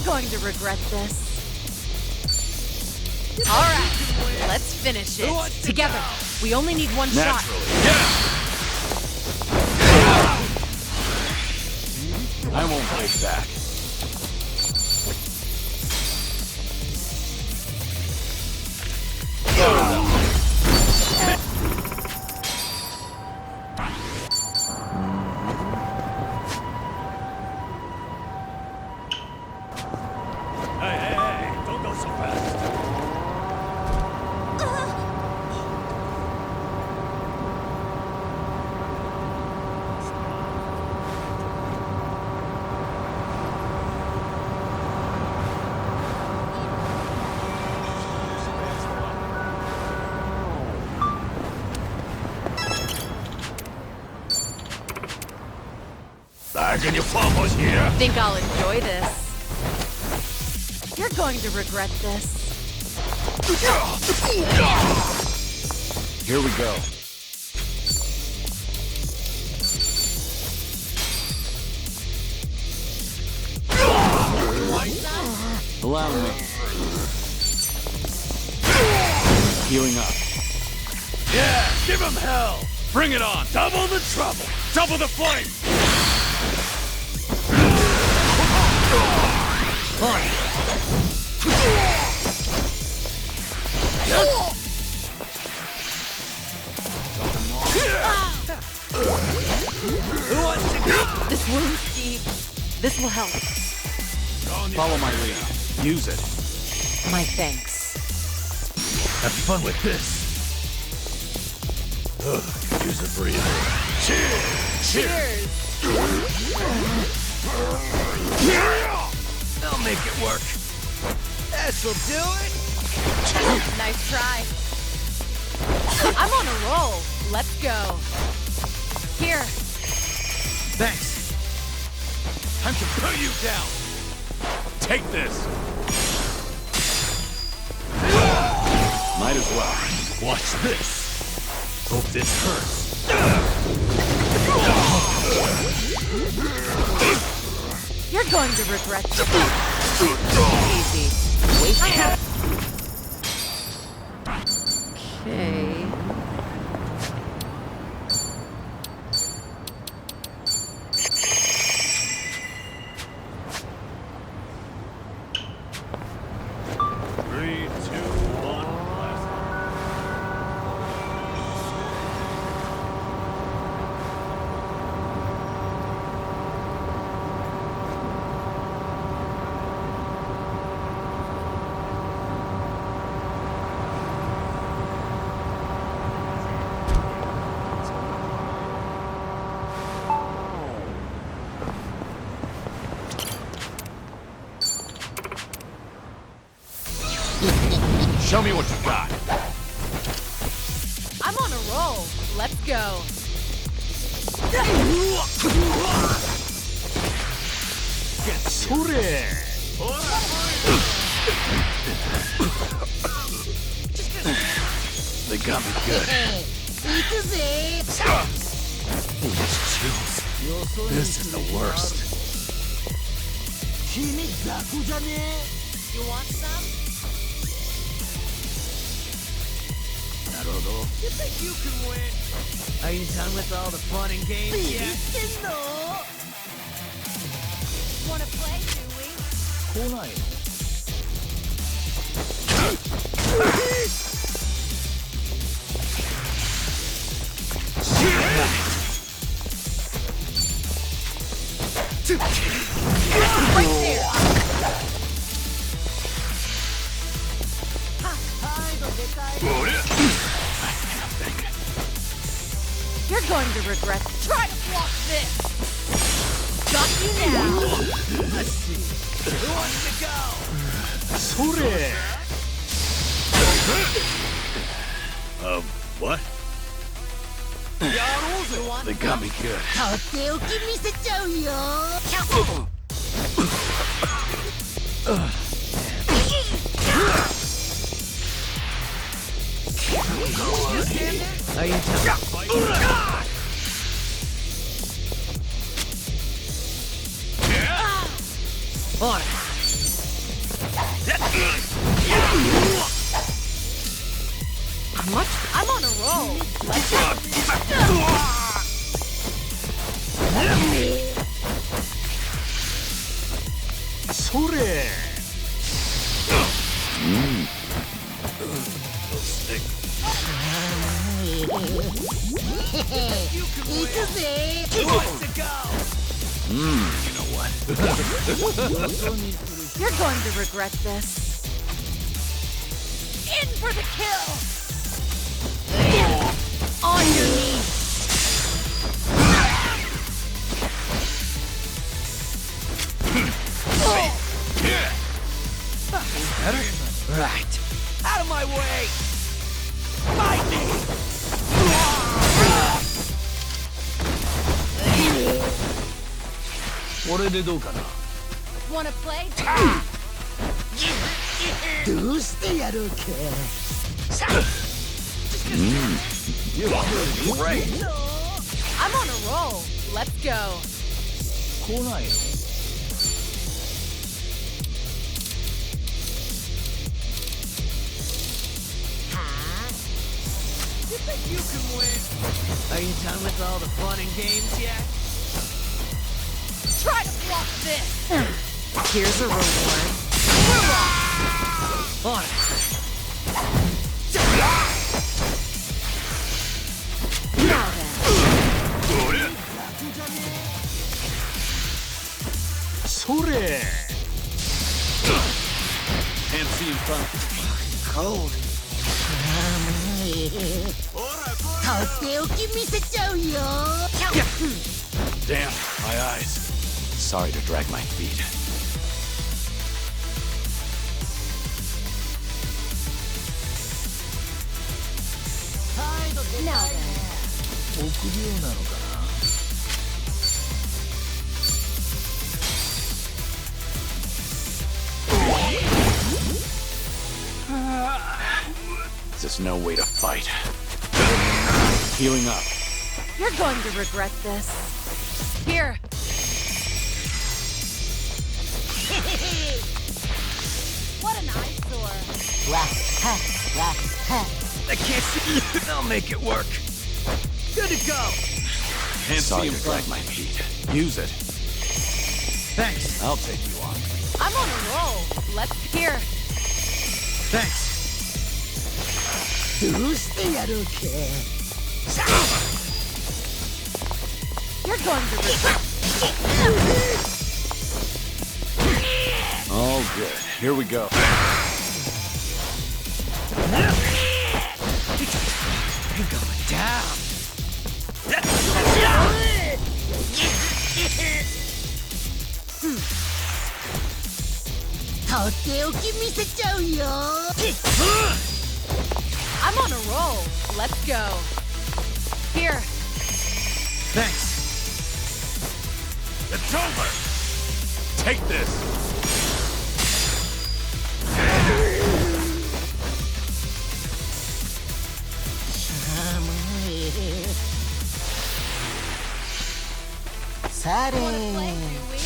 going to regret this. Alright, let's finish it. Together. We only need one shot. I won't break back. Hey, don't go so fast. I think I'll enjoy this. You're going to regret this. Here we go. Allow me. Healing up. Yeah, give him hell! Bring it on! Double the trouble! Double the flame! Who wants to go? This wound's deep. This will help. Follow my lead. Use it. My thanks. Have fun with this. Use a breather. Cheers! I'll make it work. This'll do it. Nice try. I'm on a roll. Let's go. Here. Thanks. Time to put you down. Take this. Might as well. Watch this. Hope this hurts. You're going to regret this. Easy. Wait. Okay. Three, two, one, blast. Show me what you got. I'm on a roll. Let's go. They got me good. Chills. This is the worst. You want some? You think you can win? Are you done with all the fun and games yet? Want to play, do we? Right there. You're going to regret. Try to block this. Got you now. Let's see. Who wants to go? What? They got me good. とっておき見せちゃうよ Are you done? On it. Much. I'm on a roll. Let's go. Sore! 行くぜ You're going to regret this. In for the kill. On your knees. Right. Out of my way! Fight me! Wanna play? どうしてやろうか I'm on a roll. Let's go. ？You can win. Are you done with all the fun and games yet? Try to block this. Here's a reward. On it. Now then. それ Can't see in front of Cold. とっておき見せちゃうよ Damn, my eyes. Sorry to drag my feet. Now then. 臆病なのか There's no way to fight. Healing up. You're going to regret this. Here. What an eyesore. I can't see. I'll make it work. Good to go. Can't Sorry see in to front drag of my feet. Use it. Thanks. I'll take you on. I'm on a roll. Let's hear. Thanks. どうしてやろうか You're going to regret. All good. Here we go. You're going down. とっておき見せちゃうよ I'm on a roll. Let's go. Here. Thanks. It's over. Take this. Wanna play, do we?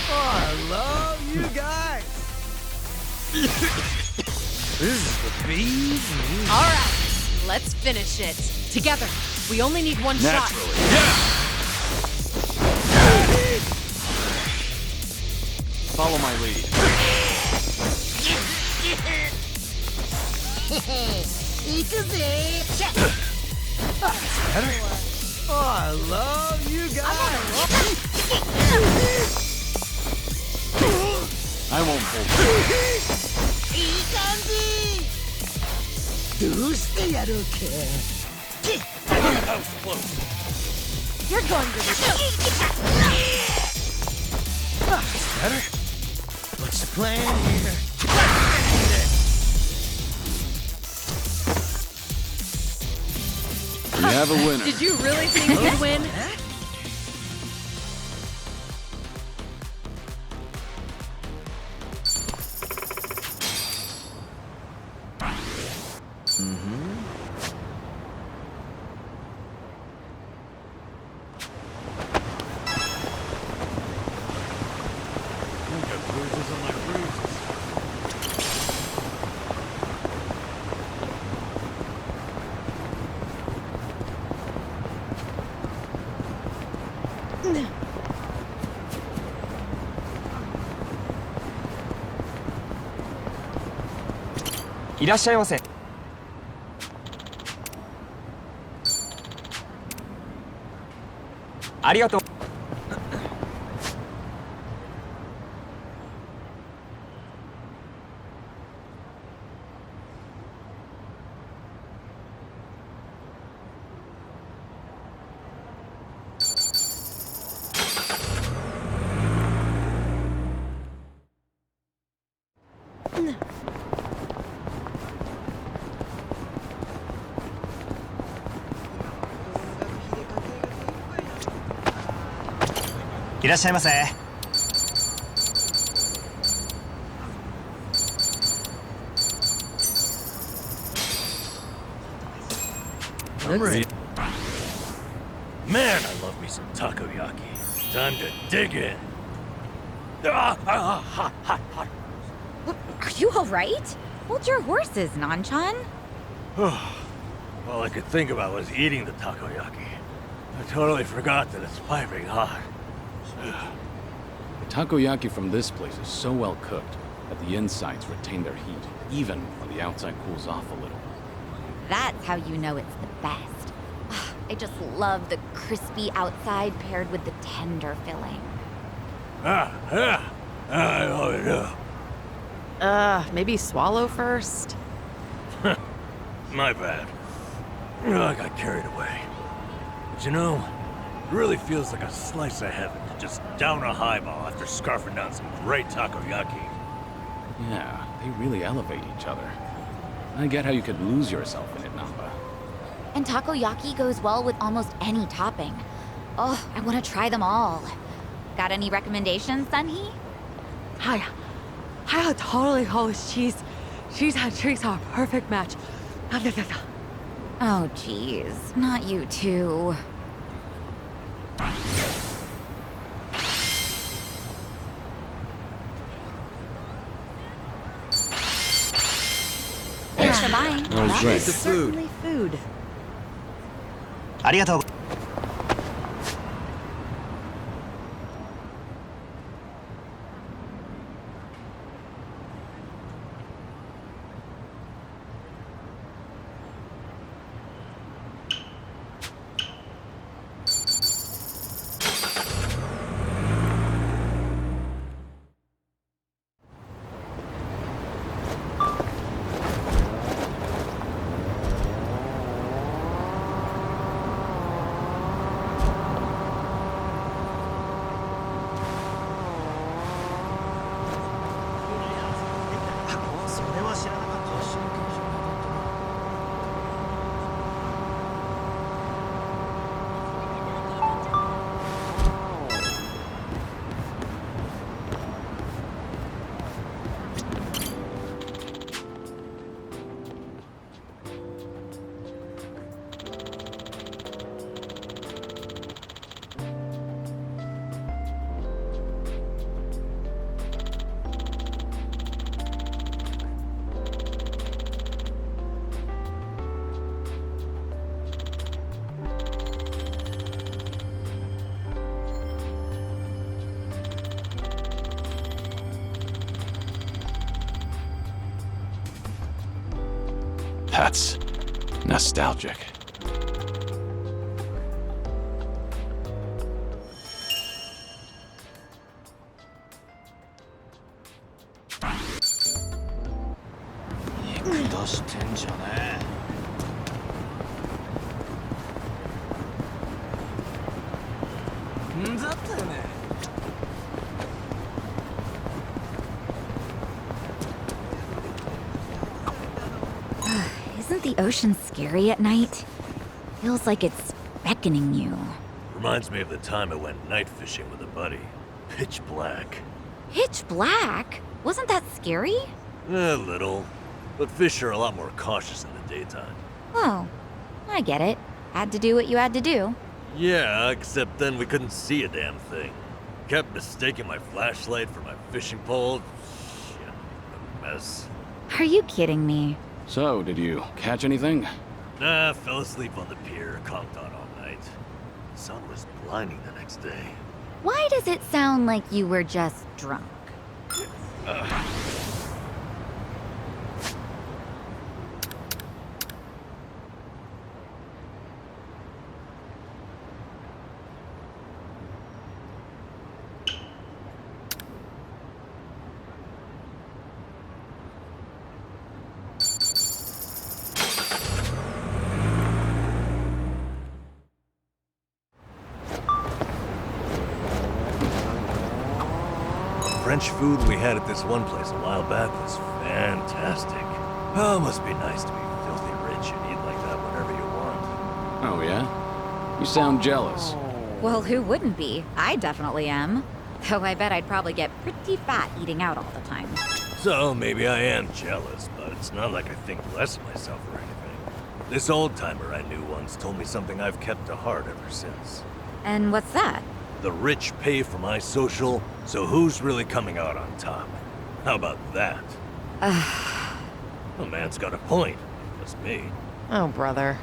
Oh, I love you guys. This is the bees. All right. Let's finish it. Together. We only need one shot. Naturally. Yeah. Follow my lead. 行くぜ Oh, I love you guys. I won't hold you. いい感じどうしてやろうか That was close. You're going to regret. Better. What's the plan here? We have a winner. Did you really think you'd win? Bruises on my bruises. いらっしゃいませ。ありがとう。いらっしゃいませ。I'm ready. Man, I love me some takoyaki. Time to dig in. Hot, hot, hot. Are you alright? Hold your horses, Nanchan. All I could think about was eating the takoyaki. I totally forgot that it's piping hot. The takoyaki from this place is so well cooked that the insides retain their heat, even when the outside cools off a little. That's how you know it's the best. I just love the crispy outside paired with the tender filling. I know. Maybe swallow first? My bad. I got carried away. But you know, it really feels like a slice of heaven to just down a highball after scarfing down some great takoyaki. Yeah, they really elevate each other. I get how you could lose yourself in it, Namba. And takoyaki goes well with almost any topping. Oh, I want to try them all. Got any recommendations, Sunhee? Hi. Totally Polish cheese. Cheese and drinks are a perfect match. Oh, geez. Not you too. Thanks for buying. That was Certainly food. ありがとう。That's nostalgic. Isn't the ocean scary at night? Feels like it's beckoning you. Reminds me of the time I went night fishing with a buddy. Pitch black. Pitch black? Wasn't that scary? A little. But fish are a lot more cautious in the daytime. Oh, I get it. Had to do what you had to do. Yeah, except then we couldn't see a damn thing. Kept mistaking my flashlight for my fishing pole. Shit, a mess. Are you kidding me? So, did you catch anything? Nah, fell asleep on the pier, conked on all night. The sun was blinding the next day. Why does it sound like you were just drunk? French food we had at this one place a while back was fantastic. Oh, must be nice to be filthy rich and eat like that whenever you want. Oh, yeah? You sound jealous. Well, who wouldn't be? I definitely am. Though I bet I'd probably get pretty fat eating out all the time. So, maybe I am jealous, but it's not like I think less of myself or anything. This old-timer I knew once told me something I've kept to heart ever since. And what's that? The rich pay for my social, so who's really coming out on top? How about that? The man's got a point. Just me. Oh, brother.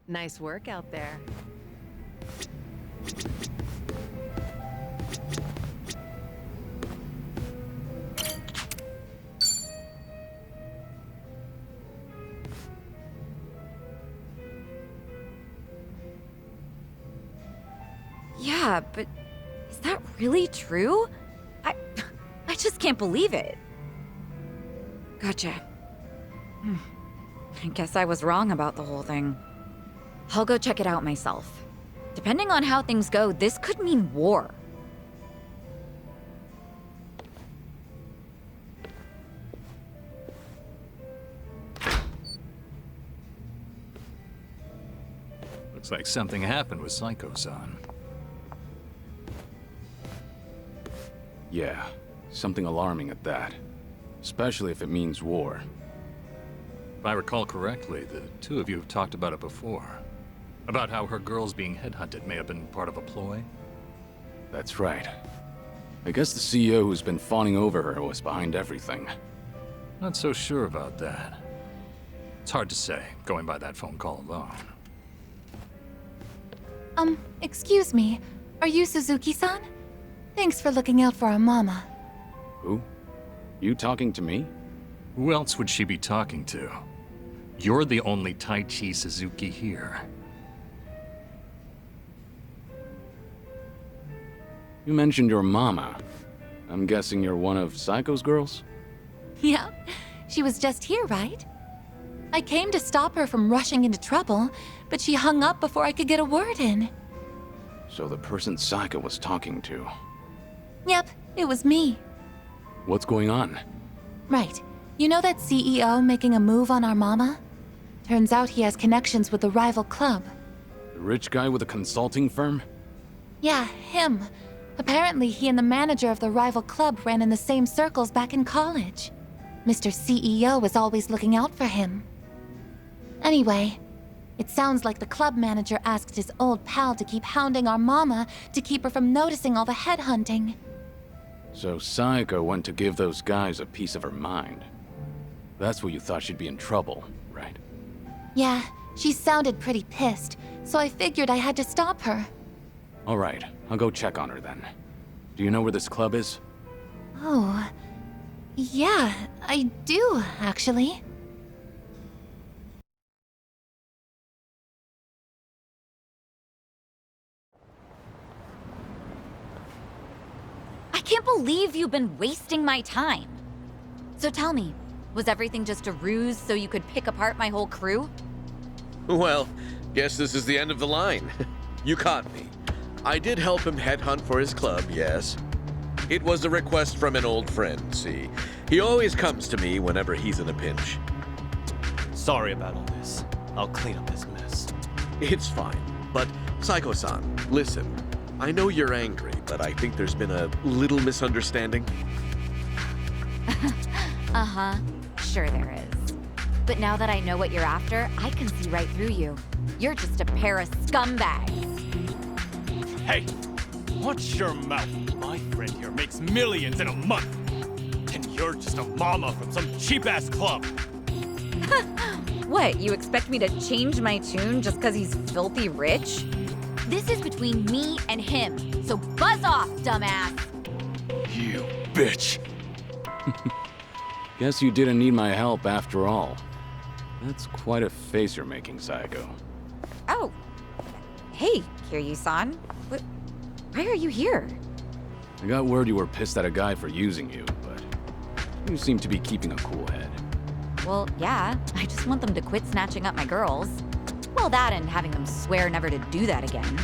Nice work out there. Yeah, but is that really true? I just can't believe it. Gotcha. I guess I was wrong about the whole thing. I'll go check it out myself. Depending on how things go, this could mean war. Looks like something happened with Psycho-san. Yeah, something alarming at that. Especially if it means war. If I recall correctly, the two of you have talked about it before. About how her girls being headhunted may have been part of a ploy? That's right. I guess the CEO who's been fawning over her was behind everything. Not so sure about that. It's hard to say, going by that phone call alone. Excuse me. Are you Suzuki-san? Thanks for looking out for our mama. Who? You talking to me? Who else would she be talking to? You're the only Taichi Suzuki here. You mentioned your mama. I'm guessing you're one of Psycho's girls? Yeah, she was just here, right? I came to stop her from rushing into trouble, but she hung up before I could get a word in. So the person Psycho was talking to. Yep, it was me. What's going on? Right. You know that CEO making a move on our mama? Turns out he has connections with the rival club. The rich guy with a consulting firm? Yeah, him. Apparently he and the manager of the rival club ran in the same circles back in college. Mr. CEO was always looking out for him. Anyway, it sounds like the club manager asked his old pal to keep hounding our mama to keep her from noticing all the headhunting. So Psycho went to give those guys a piece of her mind. That's what you thought she'd be in trouble, right? Yeah, she sounded pretty pissed, so I figured I had to stop her. All right, I'll go check on her then. Do you know where this club is? Oh, yeah, I do, actually. I can't believe you've been wasting my time. So tell me, was everything just a ruse so you could pick apart my whole crew? Well, guess this is the end of the line. You caught me. I did help him headhunt for his club, yes. It was a request from an old friend, see. He always comes to me whenever he's in a pinch. Sorry about all this. I'll clean up this mess. It's fine. But, Psycho-san, listen. I know you're angry, but I think there's been a little misunderstanding. Uh-huh. Sure there is. But now that I know what you're after, I can see right through you. You're just a pair of scumbags. Hey, watch your mouth. My friend here makes millions in a month. And you're just a mama from some cheap-ass club. What, you expect me to change my tune just because he's filthy rich? This is between me and him, so buzz off, dumbass! You bitch. Guess you didn't need my help after all. That's quite a face you're making, Psycho. Oh. Hey, Kiryu-san. Why are you here? I got word you were pissed at a guy for using you, but you seem to be keeping a cool head. Well, yeah. I just want them to quit snatching up my girls. Well, that and having them swear never to do that again.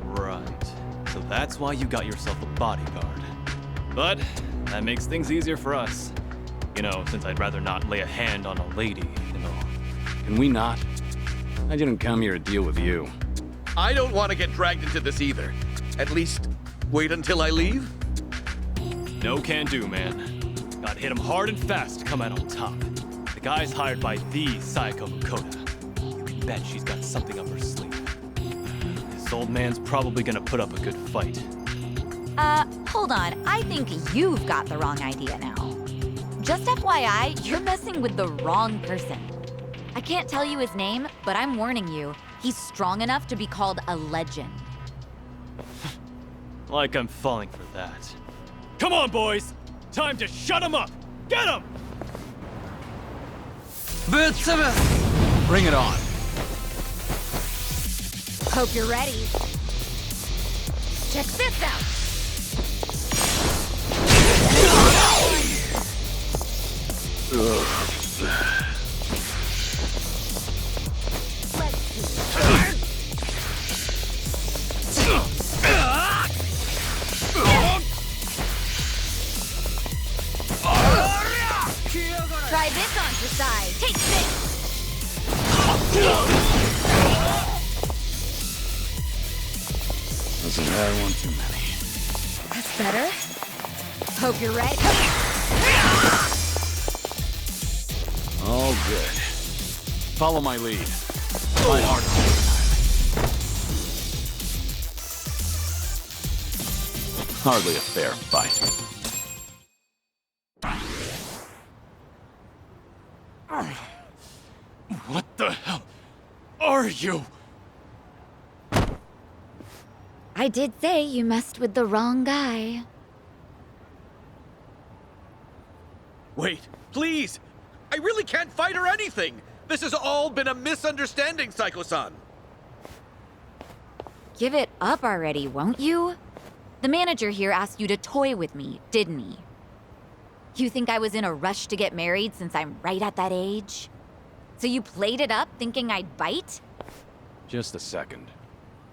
Right. So that's why you got yourself a bodyguard. But that makes things easier for us. You know, since I'd rather not lay a hand on a lady, you know. Can we not? I didn't come here to deal with you. I don't want to get dragged into this either. At least, wait until I leave? No can do, man. Gotta hit him hard and fast to come out on top. The guy's hired by the Sayako Makoto. You can bet she's got something up her sleeve. This old man's probably gonna put up a good fight. Hold on. I think you've got the wrong idea now. Just FYI, you're messing with the wrong person. I can't tell you his name, but I'm warning you, he's strong enough to be called a legend. Like I'm falling for that. Come on, boys! Time to shut him up! Get him! Bring it on. Hope you're ready. Check this out! Try this on your side. Take this! Wasn't that one too many? That's better. Hope you're ready. All good. Follow my lead. My heart. Hardly a fair fight. What the hell are you? I did say you messed with the wrong guy. Wait, please! I really can't fight or anything! This has all been a misunderstanding, Psycho-san! Give it up already, won't you? The manager here asked you to toy with me, didn't he? You think I was in a rush to get married since I'm right at that age? So you played it up thinking I'd bite? Just a second.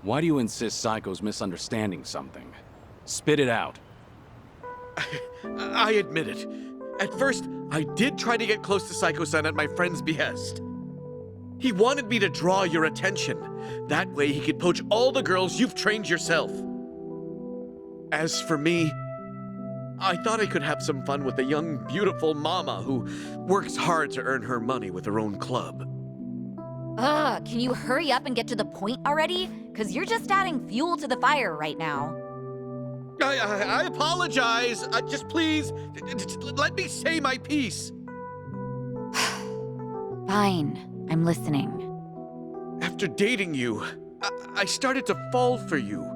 Why do you insist Psycho's misunderstanding something? Spit it out. I admit it. At first, I did try to get close to Psycho-san at my friend's behest. He wanted me to draw your attention. That way he could poach all the girls you've trained yourself. As for me, I thought I could have some fun with a young, beautiful mama who works hard to earn her money with her own club. Ugh, can you hurry up and get to the point already? Because you're just adding fuel to the fire right now. I apologize. Just please, let me say my piece. Fine, I'm listening. After dating you, I started to fall for you.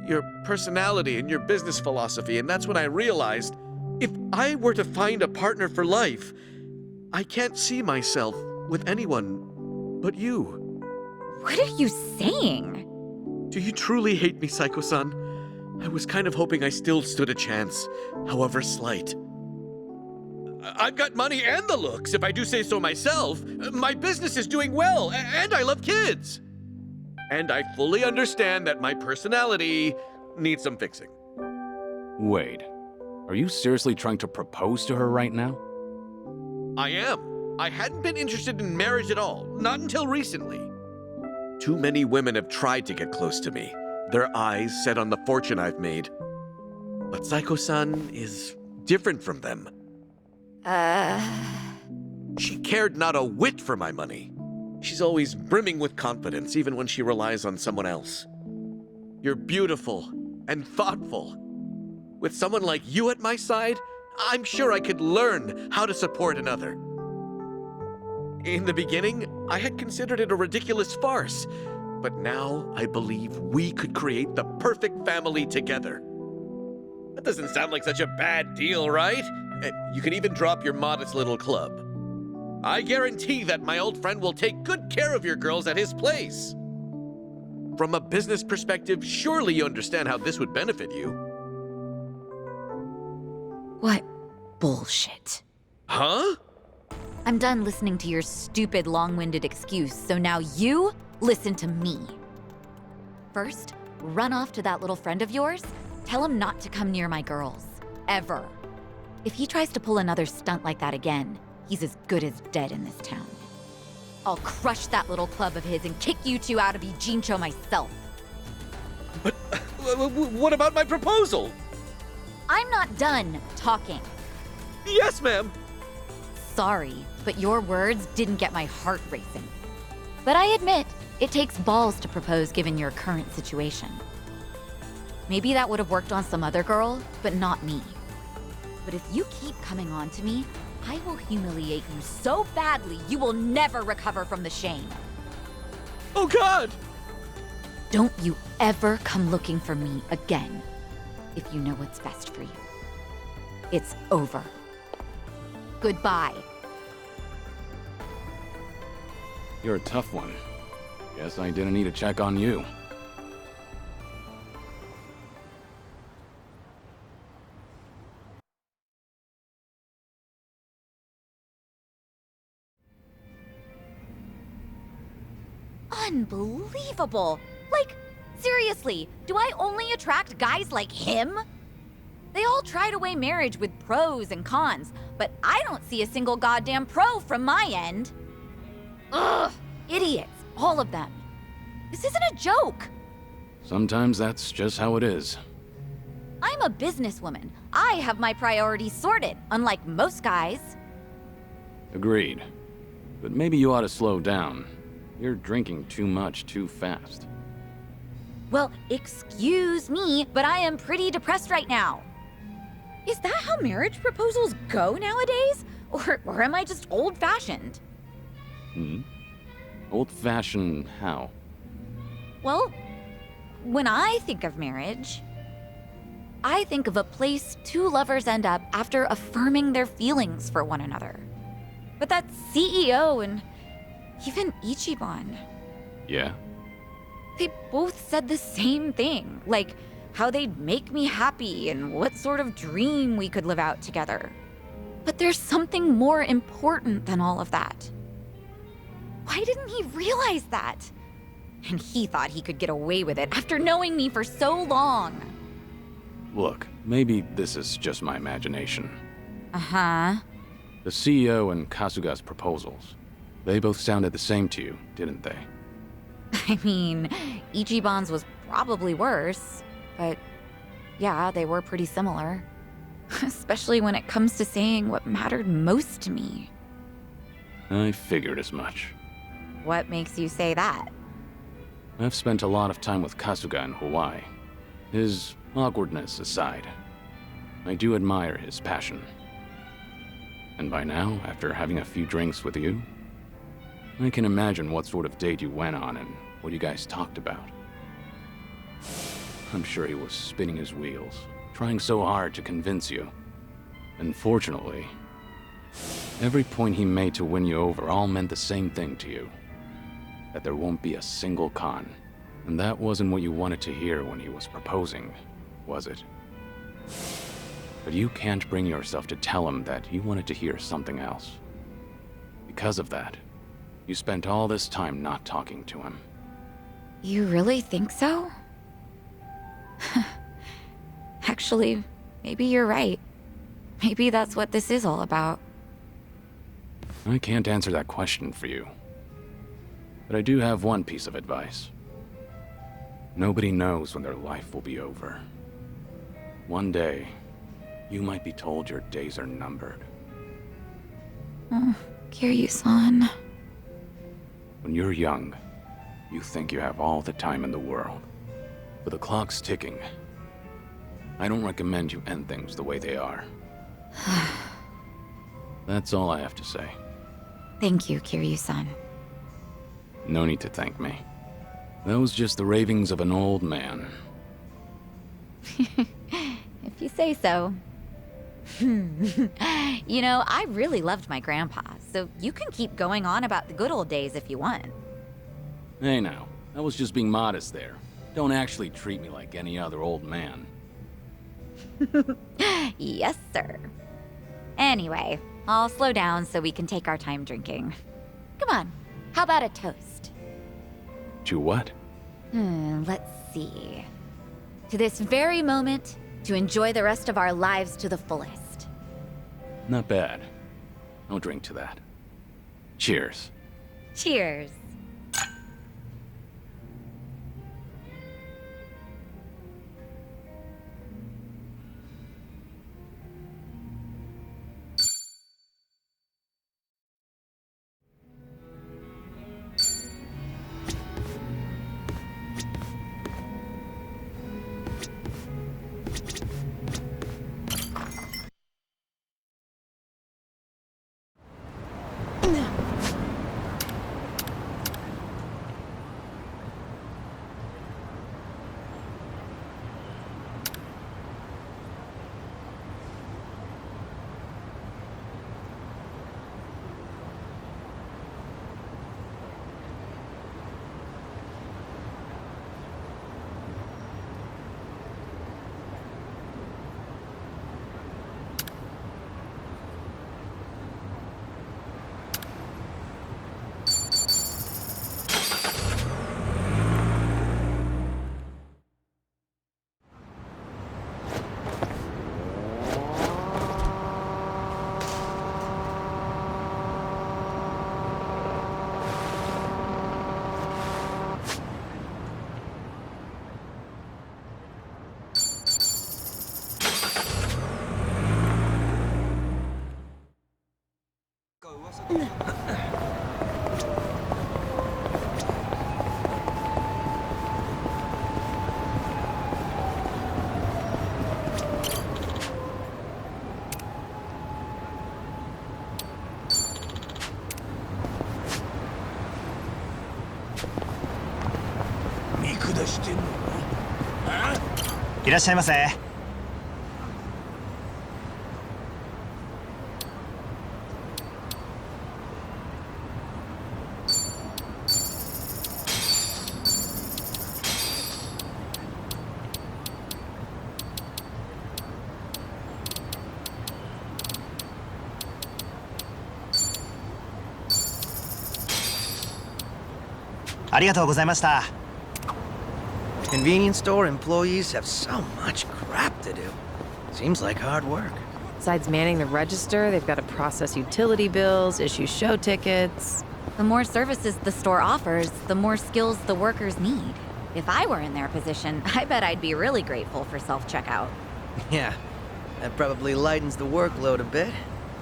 Your personality and your business philosophy, and that's when I realized if I were to find a partner for life, I can't see myself with anyone but you. What are you saying? Do you truly hate me, Psycho-san? I was kind of hoping I still stood a chance, however slight. I've got money and the looks, if I do say so myself. My business is doing well, and I love kids. And I fully understand that my personality needs some fixing. Wait. Are you seriously trying to propose to her right now? I am. I hadn't been interested in marriage at all, not until recently. Too many women have tried to get close to me, their eyes set on the fortune I've made. But Psycho-san is different from them. She cared not a whit for my money. She's always brimming with confidence, even when she relies on someone else. You're beautiful and thoughtful. With someone like you at my side, I'm sure I could learn how to support another. In the beginning, I had considered it a ridiculous farce, but now I believe we could create the perfect family together. That doesn't sound like such a bad deal, right? You can even drop your modest little club. I guarantee that my old friend will take good care of your girls at his place. From a business perspective, surely you understand how this would benefit you. What bullshit. Huh? I'm done listening to your stupid, long-winded excuse, so now you listen to me. First, run off to that little friend of yours. Tell him not to come near my girls. Ever. If he tries to pull another stunt like that again, he's as good as dead in this town. I'll crush that little club of his and kick you two out of Ijincho myself. But what about my proposal? I'm not done talking. Yes, ma'am. Sorry, but your words didn't get my heart racing. But I admit, it takes balls to propose given your current situation. Maybe that would have worked on some other girl, but not me. But if you keep coming on to me, I will humiliate you so badly you will never recover from the shame. Oh, God! Don't you ever come looking for me again, if you know what's best for you. It's over. Goodbye. You're a tough one. Guess I didn't need to check on you. Unbelievable! Like, seriously, do I only attract guys like him? They all try to weigh marriage with pros and cons, but I don't see a single goddamn pro from my end. Ugh! Idiots, all of them. This isn't a joke. Sometimes that's just how it is. I'm a businesswoman. I have my priorities sorted, unlike most guys. Agreed. But maybe you ought to slow down. You're drinking too much too fast. Well, excuse me, but I am pretty depressed right now. Is that how marriage proposals go nowadays? Or am I just old-fashioned? Old-fashioned how? Well, when I think of marriage, I think of a place two lovers end up after affirming their feelings for one another. But that CEO and even Ichiban, Yeah? they both said the same thing, like how they'd make me happy and what sort of dream we could live out together. But there's something more important than all of that. Why didn't he realize that? And he thought he could get away with it after knowing me for so long. Look, maybe this is just my imagination. Uh-huh. The CEO and Kasuga's proposals. They both sounded the same to you, didn't they? I mean, Ichiban's was probably worse, but yeah, they were pretty similar. Especially when it comes to saying what mattered most to me. I figured as much. What makes you say that? I've spent a lot of time with Kasuga in Hawaii. His awkwardness aside, I do admire his passion. And by now, after having a few drinks with you, I can imagine what sort of date you went on and what you guys talked about. I'm sure he was spinning his wheels, trying so hard to convince you. And fortunately, every point he made to win you over all meant the same thing to you. That there won't be a single con. And that wasn't what you wanted to hear when he was proposing, was it? But you can't bring yourself to tell him that you wanted to hear something else. Because of that, you spent all this time not talking to him. You really think so? Actually, maybe you're right. Maybe that's what this is all about. I can't answer that question for you. But I do have one piece of advice. Nobody knows when their life will be over. One day, you might be told your days are numbered. Kiryu-san. When you're young, you think you have all the time in the world. But the clock's ticking. I don't recommend you end things the way they are. That's all I have to say. Thank you, Kiryu-san. No need to thank me. That was just the ravings of an old man. If you say so. You know, I really loved my grandpa, so you can keep going on about the good old days if you want. Hey now, I was just being modest there. Don't actually treat me like any other old man. Yes, sir. Anyway, I'll slow down so we can take our time drinking. Come on, how about a toast? To what? Let's see. To this very moment, to enjoy the rest of our lives to the fullest. Not bad. I'll drink to that. Cheers. Cheers.いらっしゃいませ。ありがとうございました。 Convenience store employees have so much crap to do. Seems like hard work. Besides manning the register, they've got to process utility bills, issue show tickets. The more services the store offers, the more skills the workers need. If I were in their position, I bet I'd be really grateful for self-checkout. Yeah, that probably lightens the workload a bit.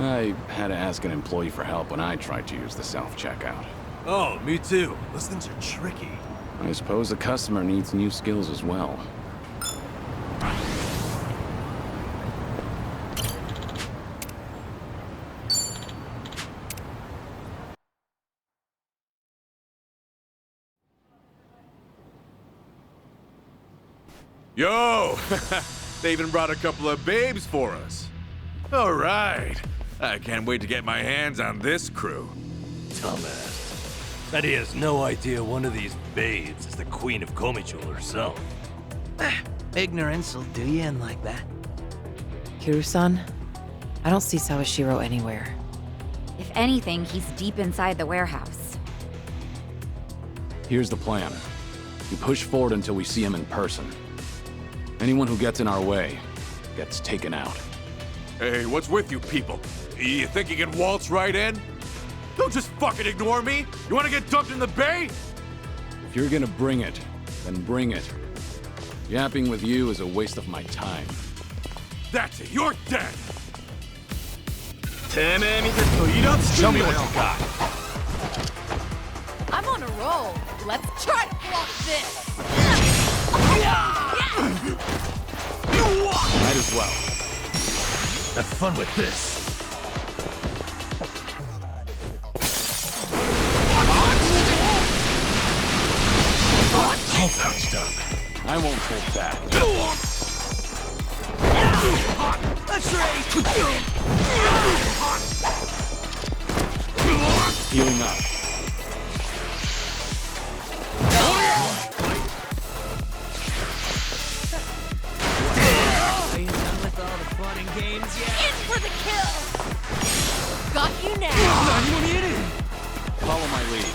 I had to ask an employee for help when I tried to use the self-checkout. Oh, me too. Those things are tricky. I suppose the customer needs new skills as well. Yo! They even brought a couple of babes for us. All right. I can't wait to get my hands on this crew. Dumbass. Bet he has no idea one of these babes is the Queen of Komicho herself. Ignorance will do you in like that. Kiryu-san, I don't see Sawashiro anywhere. If anything, he's deep inside the warehouse. Here's the plan. We push forward until we see him in person. Anyone who gets in our way gets taken out. Hey, what's with you people? You think you can waltz right in? Don't just fucking ignore me! You wanna get dumped in the bay? If you're gonna bring it, then bring it. Yapping with you is a waste of my time. That's it, you're dead! Show me what you got. I'm on a roll. Let's try to pull off this. Might as well. Have fun with this. Hope that's done. I won't hold back. That's right! Healing up. Are you done with all the fun and games yet? In for the kill! Got you now! Follow my lead.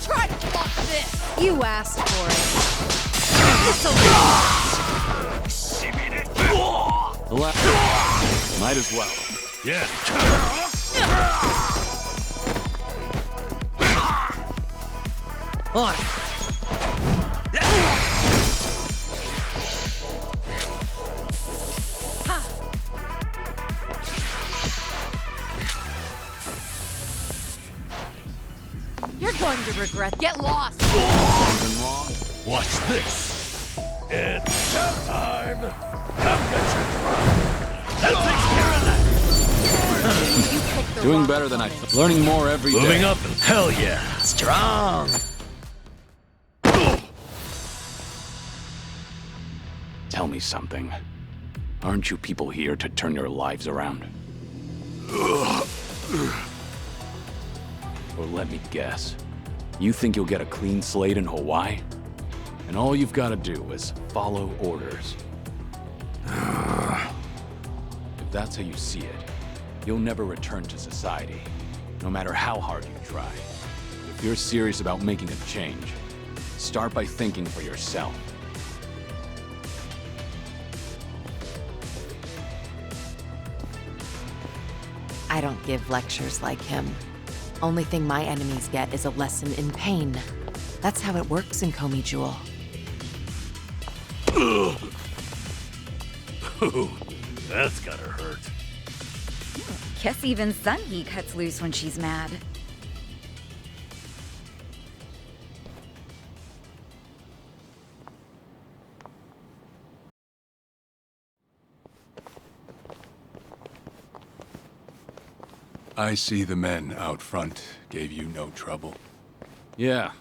Try to block this! You asked for it. The left. Might as well. Yeah. On. You're going to regret. Get lost! Something wrong? Watch this. It's showtime. Come get your prize. That takes care of that. You picked the Doing wrong better than I opponent. thought. Learning more every day. Moving up, and hell yeah. Strong. Tell me something. Aren't you people here to turn your lives around? Or let me guess. You think you'll get a clean slate in Hawaii? And all you've got to do is follow orders. If that's how you see it, you'll never return to society, no matter how hard you try. If you're serious about making a change, start by thinking for yourself. I don't give lectures like him. Only thing my enemies get is a lesson in pain. That's how it works in Komi Jewel. Ooh, that's gotta hurt. Guess even Sunhee cuts loose when she's mad. I see the men out front gave you no trouble. Yeah,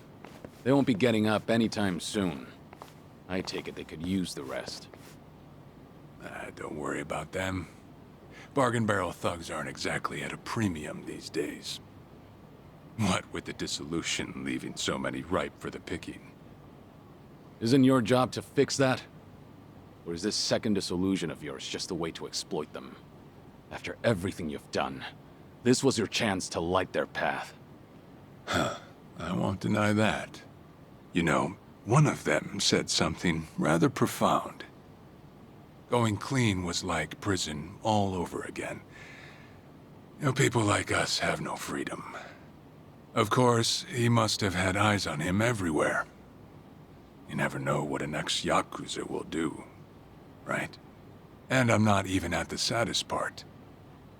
they won't be getting up anytime soon. I take it they could use the rest. Don't worry about them. Bargain barrel thugs aren't exactly at a premium these days. What with the dissolution leaving so many ripe for the picking. Isn't your job to fix that? Or is this second disillusion of yours just a way to exploit them? After everything you've done, this was your chance to light their path. I won't deny that. You know, one of them said something rather profound. Going clean was like prison all over again. You know, people like us have no freedom. Of course, he must have had eyes on him everywhere. You never know what an ex-Yakuza will do, right? And I'm not even at the saddest part.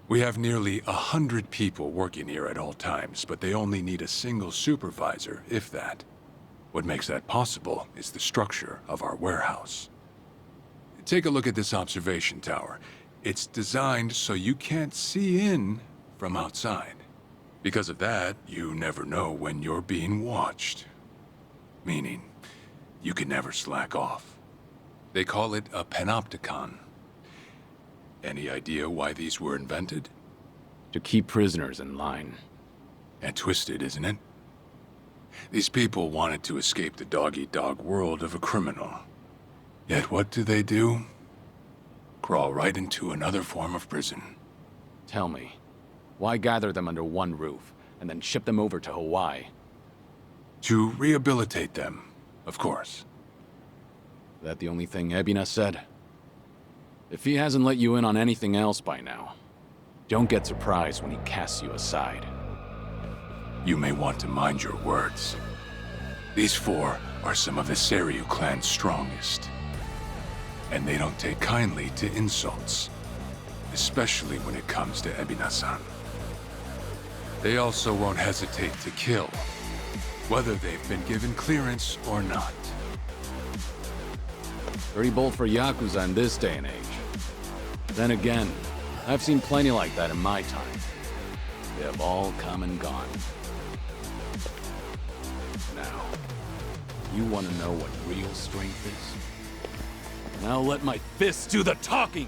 We have nearly 100 people working here at all times, but they only need a single supervisor, if that. What makes that possible is the structure of our warehouse. Take a look at this observation tower. It's designed so you can't see in from outside. Because of that, you never know when you're being watched. Meaning, you can never slack off. They call it a panopticon. Any idea why these were invented? To keep prisoners in line. And twisted, isn't it? These people wanted to escape the dog-eat-dog world of a criminal. Yet what do? Crawl right into another form of prison. Tell me, why gather them under one roof, and then ship them over to Hawaii? To rehabilitate them, of course. That the only thing Ebina said? If he hasn't let you in on anything else by now, don't get surprised when he casts you aside. You may want to mind your words. These four are some of the Seiryu clan's strongest. And they don't take kindly to insults. Especially when it comes to Ebina-san. They also won't hesitate to kill, whether they've been given clearance or not. Pretty bold for Yakuza in this day and age. Then again, I've seen plenty like that in my time. They have all come and gone. Now, you want to know what real strength is? Now let my fists do the talking!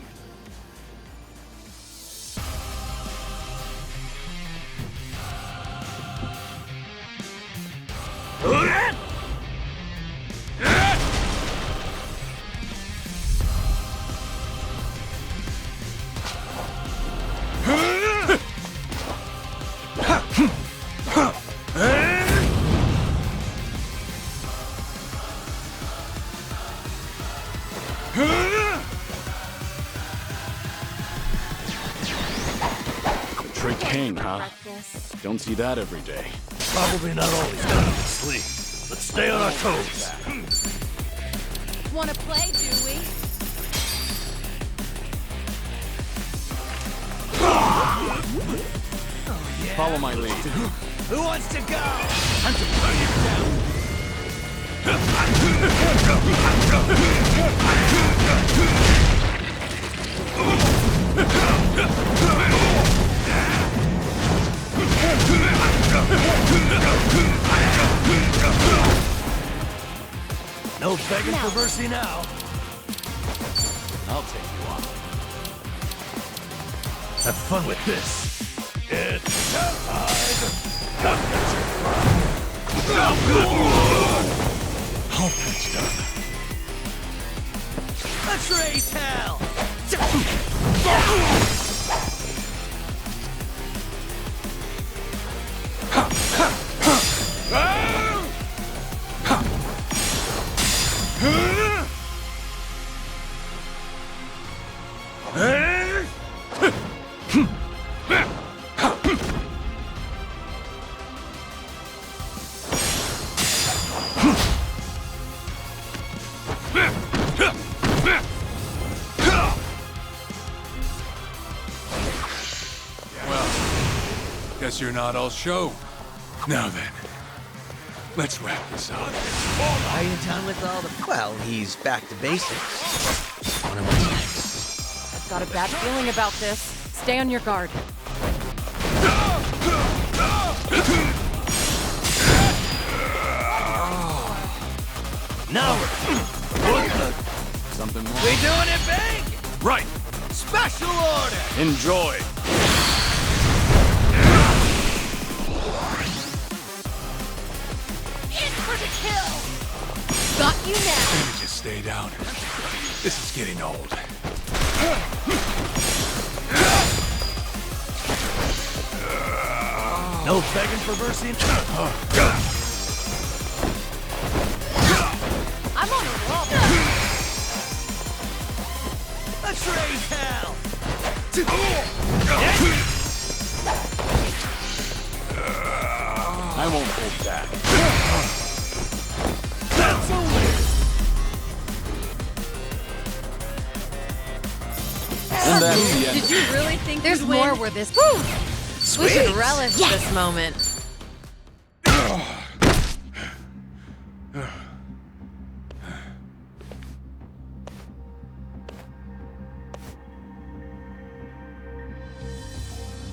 Trick King, huh? Don't see that every day. Probably not always got up to sleep. Let's stay on our toes. Wanna play, do we? Follow my lead. Who wants to go? Time to run you down. No begging for mercy now. I'll take you on. Have fun with this. It's time. All patched up. Let's raise hell! Guess you're not all show. Now then, let's wrap this up. Are you done with all the... Well, he's back to basics. One of my next. I've got a bad feeling about this. Stay on your guard. Now we're... Something more? We doing it big? Right! Special order! Enjoy! In for the kill! Got you now! Maybe just stay down. This is getting old. No begging for mercy. I'm on a roll! Let's raise hell! I won't hold back. That's a win. And that's the end. Did you really think there's more more where this... Woo! We should relish this moment.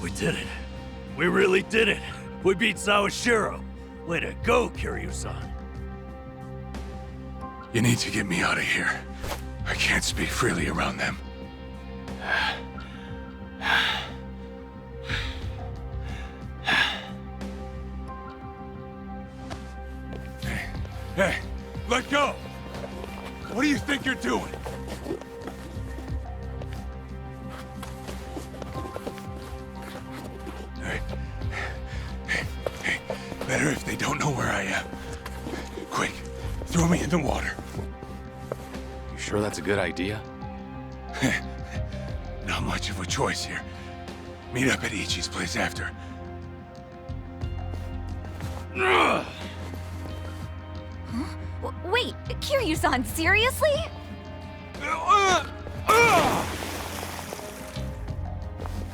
We did it. We really did it. We beat Sawashiro. Way to go, Kiryu-san. You need to get me out of here. I can't speak freely around them. Hey, let go! What do you think you're doing? Hey, better if they don't know where I am. Quick, throw me in the water. You sure that's a good idea? Not much of a choice here. Meet up at Ichi's place after. Wait, Kiryu-san, seriously?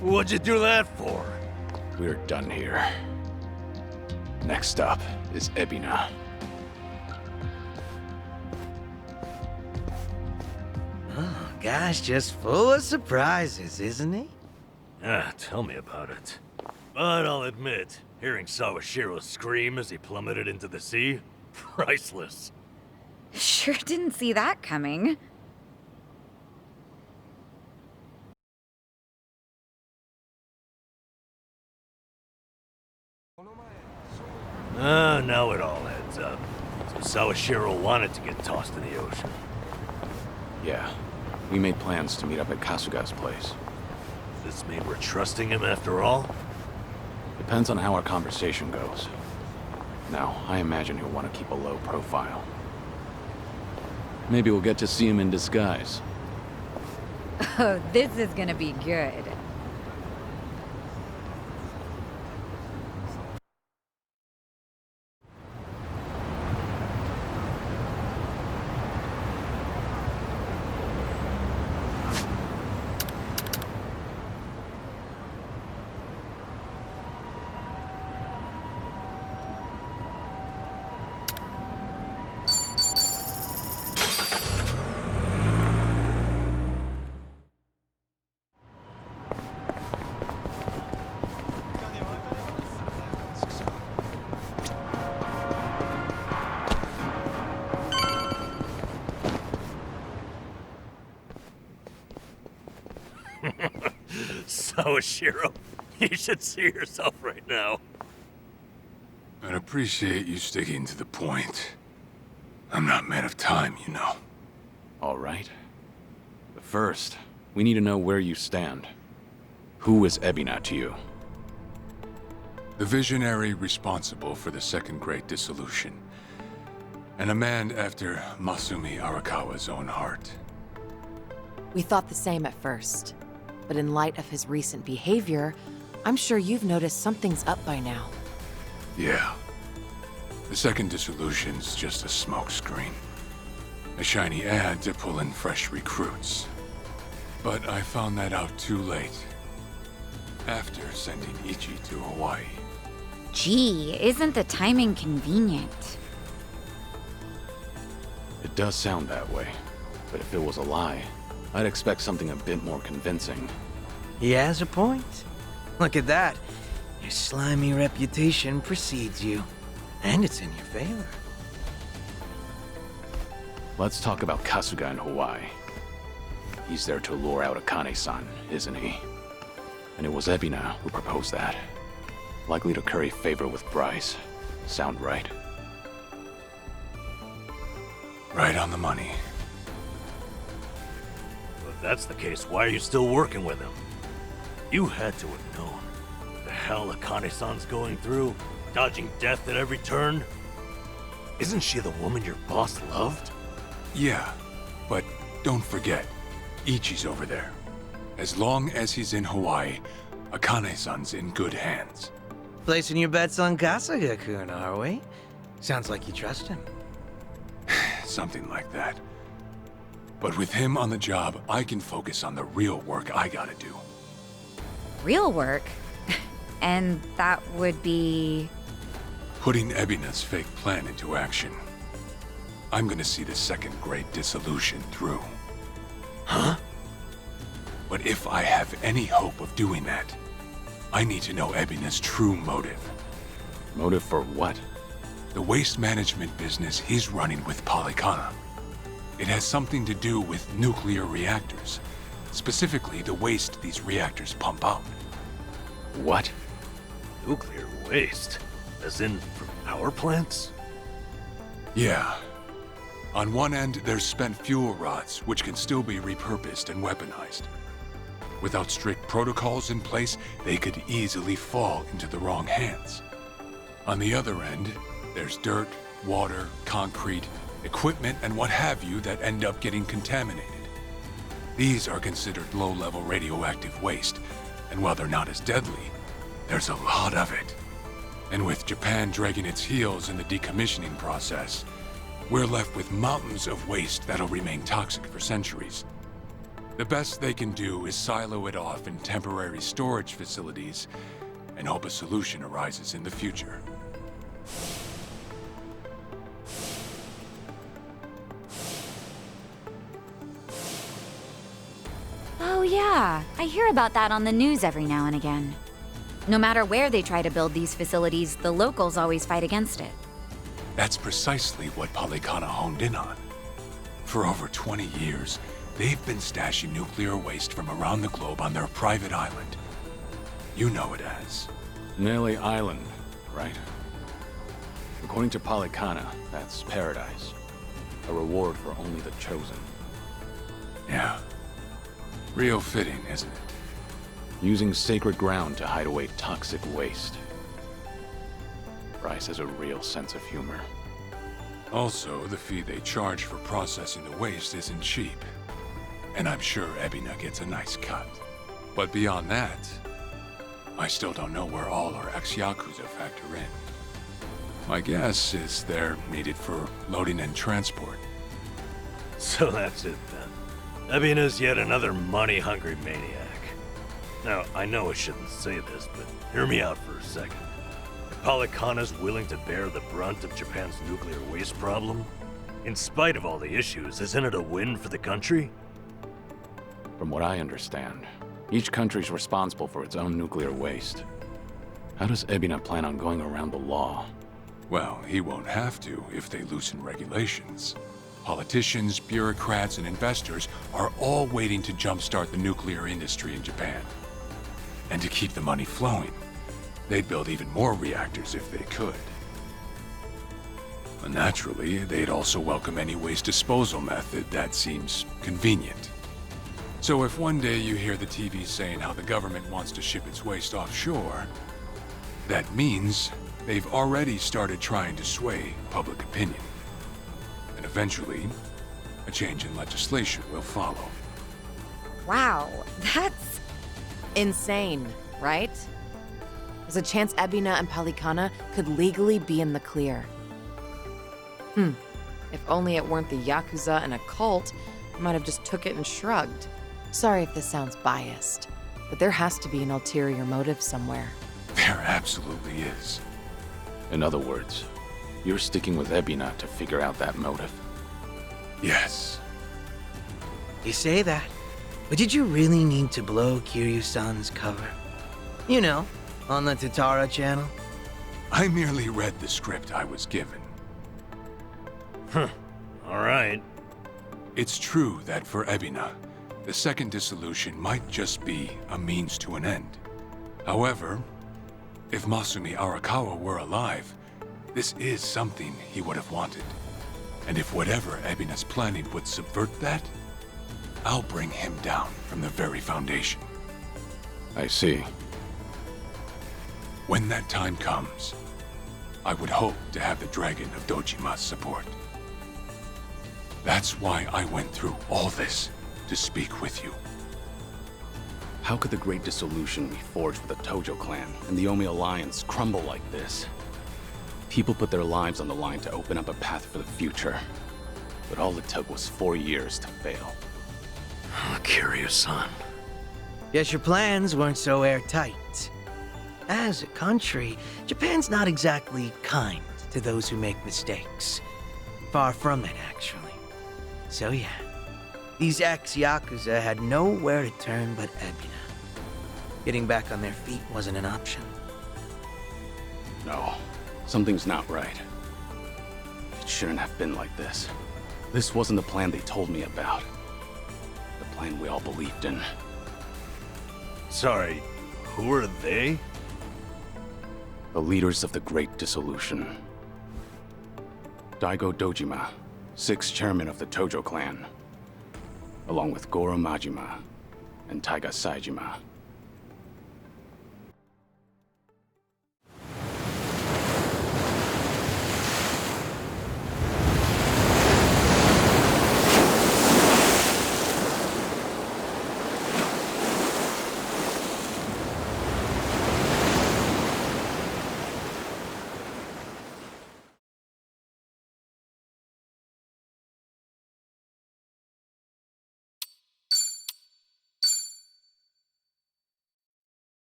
What'd you do that for? We're done here. Next up is Ebina. Oh, guy's just full of surprises, isn't he? Ah, tell me about it. But I'll admit, hearing Sawashiro scream as he plummeted into the sea, priceless. Sure didn't see that coming. Now it all adds up. So Sawashiro wanted to get tossed in the ocean. Yeah, we made plans to meet up at Kasuga's place. Does this mean we're trusting him after all? Depends on how our conversation goes. Now, I imagine he'll want to keep a low profile. Maybe we'll get to see him in disguise. Oh, this is gonna be good. Sawashiro, you should see yourself right now. I'd appreciate you sticking to the point. I'm not man of time, you know. All right. But first, we need to know where you stand. Who is Ebina to you? The visionary responsible for the Second Great Dissolution. And a man after Masumi Arakawa's own heart. We thought the same at first. But in light of his recent behavior, I'm sure you've noticed something's up by now. Yeah. The Second Dissolution's just a smokescreen. A shiny ad to pull in fresh recruits. But I found that out too late. After sending Ichi to Hawaii. Gee, isn't the timing convenient? It does sound that way. But if it was a lie, I'd expect something a bit more convincing. He has a point. Look at that. Your slimy reputation precedes you. And it's in your favor. Let's talk about Kasuga in Hawaii. He's there to lure out Akane-san, isn't he? And it was Ebina who proposed that. Likely to curry favor with Bryce. Sound right? Right on the money. If that's the case, why are you still working with him? You had to have known. The hell Akane-san's going through, dodging death at every turn. Isn't she the woman your boss loved? Yeah, but don't forget, Ichi's over there. As long as he's in Hawaii, Akane-san's in good hands. Placing your bets on Kasuga-kun, are we? Sounds like you trust him. Something like that. But with him on the job, I can focus on the real work I gotta do. Real work? And that would be... Putting Ebina's fake plan into action. I'm gonna see the Second Great Dissolution through. Huh? But if I have any hope of doing that, I need to know Ebina's true motive. Motive for what? The waste management business he's running with Polycana. It has something to do with nuclear reactors. Specifically, the waste these reactors pump out. What? Nuclear waste? As in, from power plants? Yeah. On one end, there's spent fuel rods, which can still be repurposed and weaponized. Without strict protocols in place, they could easily fall into the wrong hands. On the other end, there's dirt, water, concrete, equipment, and what have you that end up getting contaminated. These are considered low-level radioactive waste, and while they're not as deadly, there's a lot of it. And with Japan dragging its heels in the decommissioning process, we're left with mountains of waste that'll remain toxic for centuries. The best they can do is silo it off in temporary storage facilities, and hope a solution arises in the future. Oh yeah, I hear about that on the news every now and again. No matter where they try to build these facilities, the locals always fight against it. That's precisely what Polycana honed in on. For over 20 years, they've been stashing nuclear waste from around the globe on their private island. You know it as Nelly Island, right? According to Polycana, that's paradise. A reward for only the chosen. Yeah. Real fitting, isn't it? Using sacred ground to hide away toxic waste. Bryce has a real sense of humor. Also, the fee they charge for processing the waste isn't cheap. And I'm sure Ebina gets a nice cut. But beyond that, I still don't know where all our ex-Yakuza factor in. My guess is they're needed for loading and transport. So that's it then. Ebina's yet another money-hungry maniac. Now, I know I shouldn't say this, but hear me out for a second. If Polycana's willing to bear the brunt of Japan's nuclear waste problem, in spite of all the issues, isn't it a win for the country? From what I understand, each country's responsible for its own nuclear waste. How does Ebina plan on going around the law? Well, he won't have to if they loosen regulations. Politicians, bureaucrats, and investors are all waiting to jumpstart the nuclear industry in Japan. And to keep the money flowing, they'd build even more reactors if they could. And naturally, they'd also welcome any waste disposal method that seems convenient. So if one day you hear the TV saying how the government wants to ship its waste offshore, that means they've already started trying to sway public opinion. And eventually, a change in legislation will follow. Wow, that's insane, right? There's a chance Ebina and Polycana could legally be in the clear. If only it weren't the Yakuza and a cult, I might have just took it and shrugged. Sorry if this sounds biased, but there has to be an ulterior motive somewhere. There absolutely is. In other words, you're sticking with Ebina to figure out that motive. Yes. You say that, but did you really need to blow Kiryu-san's cover? You know, on the Tatara channel? I merely read the script I was given. Huh. All right. It's true that for Ebina, the second dissolution might just be a means to an end. However, if Masumi Arakawa were alive, this is something he would have wanted. And if whatever Ebina's planning would subvert that, I'll bring him down from the very foundation. I see. When that time comes, I would hope to have the Dragon of Dojima's support. That's why I went through all this to speak with you. How could the Great Dissolution we forged with the Tojo clan and the Omi Alliance crumble like this? People put their lives on the line to open up a path for the future. But all it took was 4 years to fail. Oh, Kiryu-san. Guess your plans weren't so airtight. As a country, Japan's not exactly kind to those who make mistakes. Far from it, actually. So yeah, these ex-Yakuza had nowhere to turn but Ebina. Getting back on their feet wasn't an option. No, something's not right. It shouldn't have been like this. This wasn't the plan they told me about. The plan we all believed in. Sorry, who are they? The leaders of the Great Dissolution. Daigo Dojima, 6th chairman of the Tojo clan, along with Goro Majima and Taiga Saejima.